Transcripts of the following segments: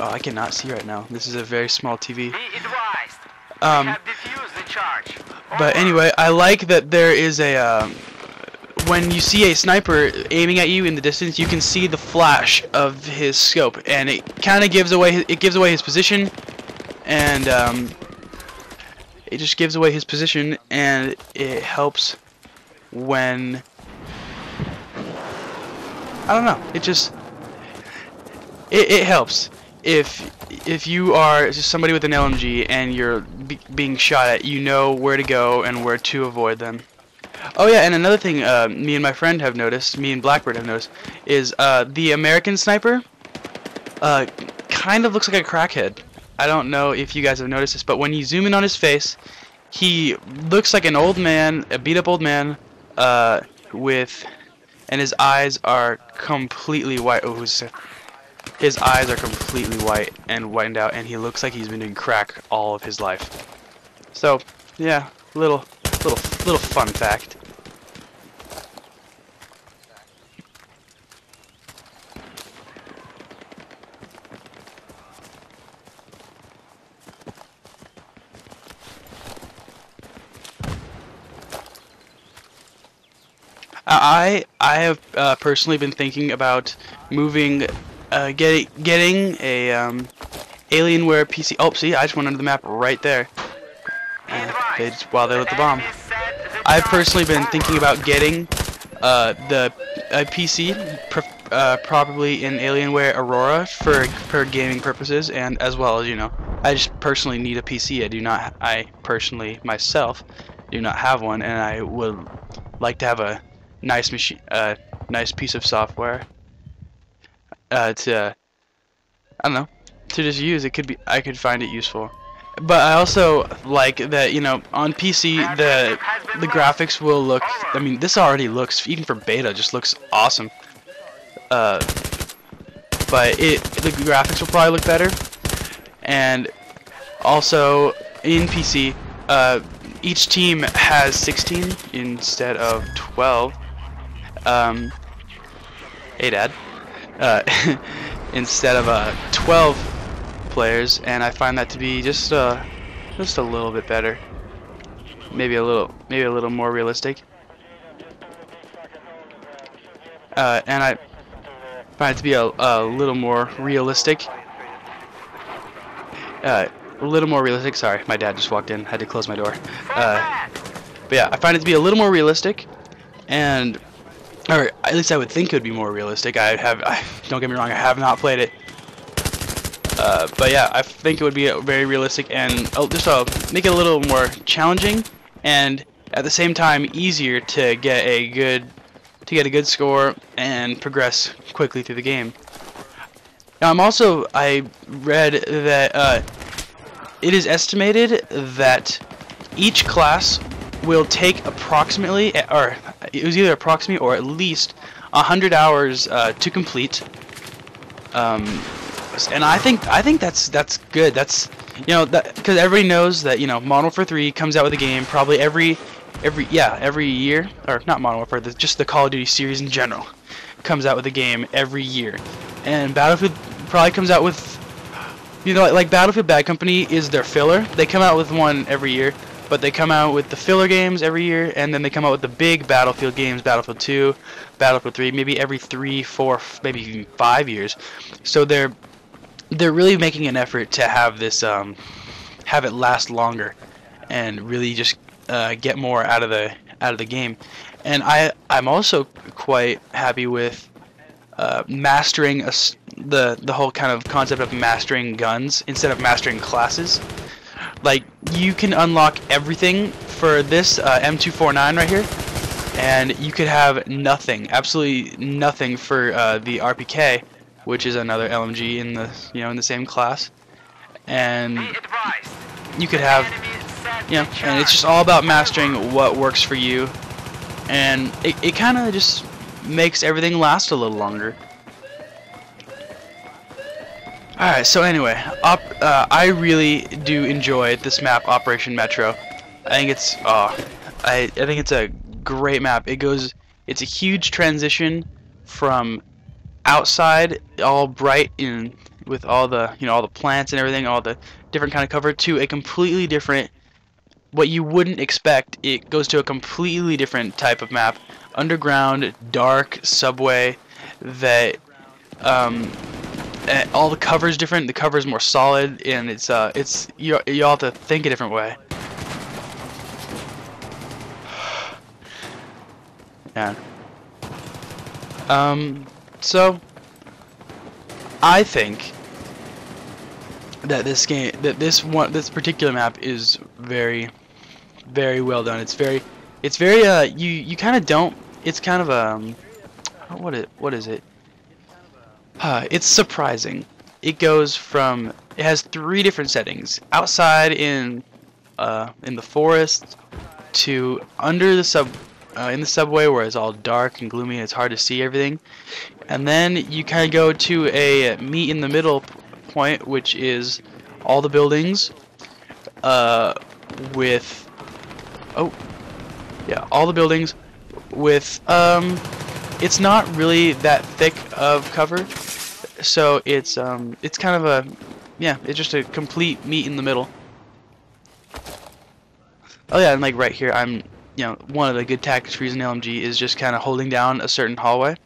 Oh, I cannot see right now. This is a very small TV. Be advised. We Um, have defused the charge. but Over. anyway, I like that there is a when you see a sniper aiming at you in the distance, you can see the flash of his scope, and it kind of gives away his position, and it just gives away his position, and it helps when I don't know. It helps if you are just somebody with an LMG and you're being shot at, you know where to go and where to avoid them. Oh yeah, and another thing me and my friend have noticed, me and Blackbird have noticed, is the American sniper kind of looks like a crackhead. I don't know if you guys have noticed this, but when you zoom in on his face, he looks like an old man, a beat-up old man, and his eyes are completely white. Oh, his eyes are completely white and whitened out, and he looks like he's been doing crack all of his life. So, yeah, little fun fact. I have personally been thinking about moving, getting a Alienware PC. Oh, see, I just went under the map right there. While they lit the bomb. I've personally been thinking about getting a PC, probably in Alienware Aurora for gaming purposes, and as well as, you know, I just personally need a PC. I personally myself do not have one, and I would like to have a nice machine, nice piece of software to, I don't know, to just use. I could find it useful. But I also like that, you know, on PC the graphics will look, I mean, this already looks, even for beta, just looks awesome. But the graphics will probably look better. And also in PC, each team has 16 instead of 12. Hey Dad. Instead of 12 players, and I find that to be just a little bit better. Maybe a little more realistic. And I find it to be a little more realistic. Sorry, my dad just walked in. Had to close my door. But yeah, I find it to be a little more realistic, and or at least I would think it would be more realistic. Don't get me wrong, I have not played it. But yeah, I think it would be very realistic and just make it a little more challenging, and at the same time easier to get a good score and progress quickly through the game. Now I read that it is estimated that each class will take approximately, or it was either approximately or at least 100 hours to complete. And I think that's good. That's, you know, that because everybody knows that, you know, Modern Warfare 3 comes out with a game probably every year, or not Modern Warfare, just the Call of Duty series in general comes out with a game every year, and Battlefield probably comes out with, you know, like Battlefield Bad Company is their filler. They come out with one every year, but they come out with the filler games every year, and then they come out with the big Battlefield games, Battlefield 2, Battlefield 3, maybe every 3, 4, maybe even 5 years. So they're really making an effort to have this, have it last longer, and really just get more out of the game. And I'm also quite happy with mastering the whole kind of concept of mastering guns instead of mastering classes. Like, you can unlock everything for this M249 right here, and you could have nothing, absolutely nothing for the RPK, which is another LMG in the same class. And you could have, you know, and it's just all about mastering what works for you, and it kind of just makes everything last a little longer. Alright, so anyway, I really do enjoy this map, Operation Metro. I think it's I think it's a great map. It's a huge transition from outside, all bright and with all the all the plants and everything, all the different kind of cover, to a completely different, what you wouldn't expect. It goes to a completely different type of map, underground, dark subway. That all the cover is different. The cover is more solid, and it's you have to think a different way. Yeah. So I think that this particular map is very, very well done. It's very you kind of don't. It's kind of what is it? It's surprising. It goes from, it has 3 different settings: outside in the forest, to under the in the subway where it's all dark and gloomy and it's hard to see everything, and then you kind of go to a meet in the middle point, which is all the buildings with all the buildings with it's not really that thick of cover, so it's kind of a it's just a complete meet in the middle. Oh yeah, and like right here, I'm one of the good tactics for using LMG is just kind of holding down a certain hallway.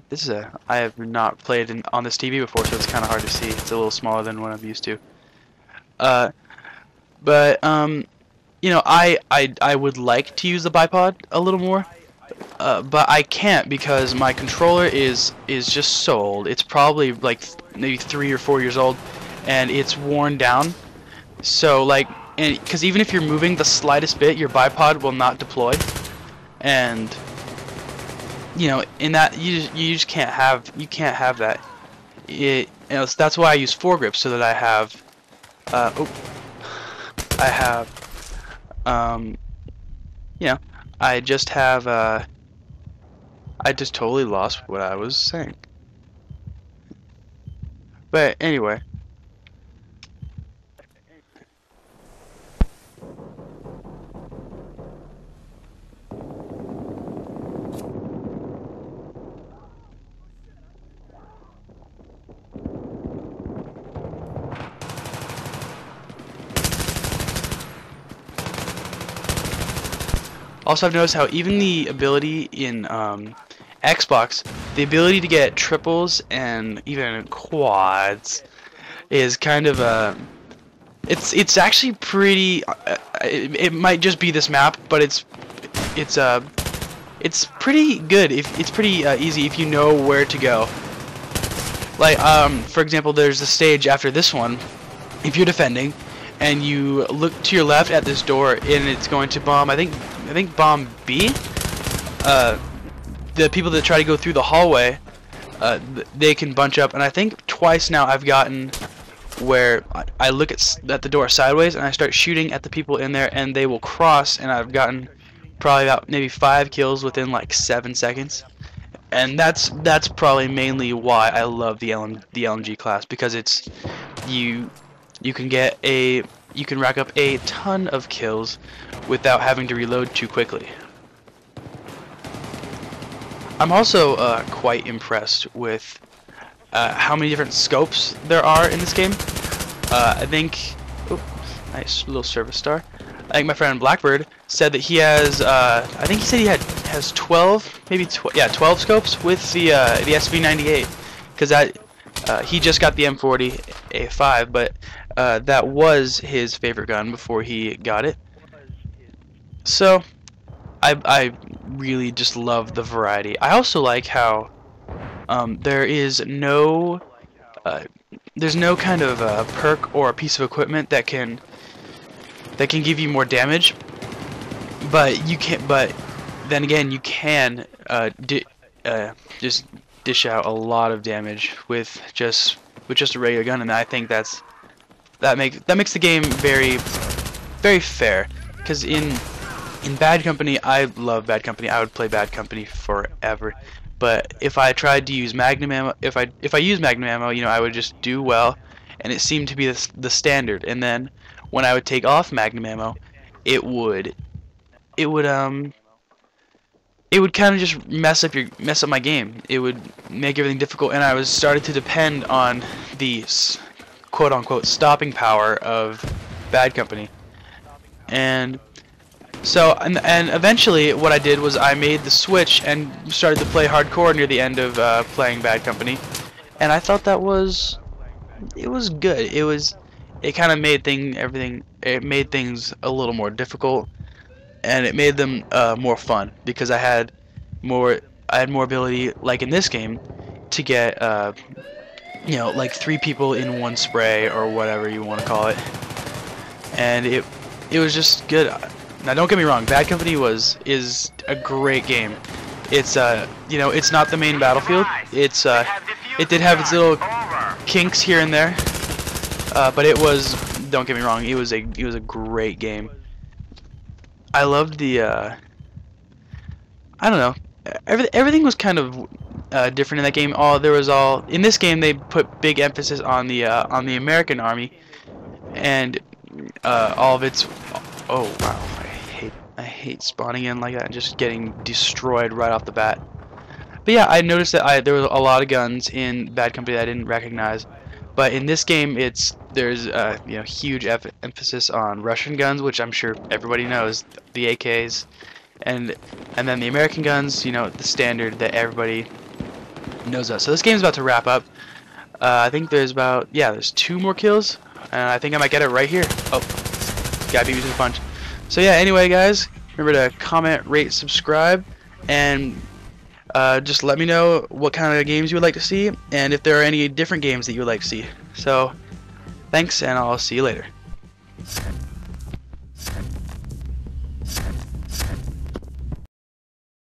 This is I have not played on this TV before, so it's kind of hard to see. It's a little smaller than what I'm used to. But I would like to use the bipod a little more, but I can't because my controller is just so old. It's probably like maybe 3 or 4 years old, and it's worn down. So like, because even if you're moving the slightest bit, your bipod will not deploy, and in that you just can't have that. So that's why I use foregrips, so that I have I just have I just totally lost what I was saying. But anyway, also I've noticed how even the ability in Xbox, the ability to get triples and even quads is kind of it's actually pretty it might just be this map, but it's pretty good. It's pretty easy if you know where to go. Like for example, there's a stage after this one, if you're defending and you look to your left at this door, and it's going to bomb, I think bomb B. The people that try to go through the hallway, they can bunch up, and I think twice now I've gotten where I look at the door sideways and I start shooting at the people in there, and they will cross, and I've gotten probably about maybe 5 kills within like 7 seconds. And that's probably mainly why I love the LMG class, because it's you can rack up a ton of kills without having to reload too quickly. I'm also quite impressed with how many different scopes there are in this game. I think, nice little service star. I think my friend Blackbird said that he has, I think he said he has 12, maybe 12 scopes with the SV98, because he just got the M40 A5, but that was his favorite gun before he got it. So I really just love the variety. I also like how there is there's no kind of perk or a piece of equipment that can give you more damage, but you can't. But then again, you can just dish out a lot of damage with just a regular gun, and I think that makes the game very, very fair. Because in Bad Company, I love Bad Company. I would play Bad Company forever. But if I tried to use Magnum ammo, if I use Magnum ammo, I would just do well, and it seemed to be the standard. And then when I would take off Magnum ammo, it would it would kind of just mess up my game. It would make everything difficult, and I was started to depend on the quote-unquote stopping power of Bad Company. And so, and eventually what I did was I made the switch and started to play hardcore near the end of playing Bad Company, and I thought it was good. It kind of made things a little more difficult, and it made them more fun because I had more ability, like in this game, to get you know, like 3 people in one spray or whatever you want to call it, and it was just good. Now don't get me wrong, Bad Company is a great game. It's you know, it's not the main Battlefield. It's it did have its little kinks here and there, but it was, don't get me wrong, it was a great game. I loved the I don't know, everything was kind of different in that game. In this game they put big emphasis on the American Army, and all of its, oh wow, I hate spawning in like that and just getting destroyed right off the bat. But yeah, I noticed that there was a lot of guns in Bad Company that I didn't recognize. But in this game, there's you know, huge emphasis on Russian guns, which I'm sure everybody knows, the AKs, and then the American guns, you know, the standard that everybody knows of. So this game's about to wrap up. I think there's there's 2 more kills, and I think I might get it right here. Oh, got beat me to the punch. So yeah, anyway guys, remember to comment, rate, subscribe, and just let me know what kind of games you would like to see, and if there are any different games that you would like to see. So thanks, and I'll see you later.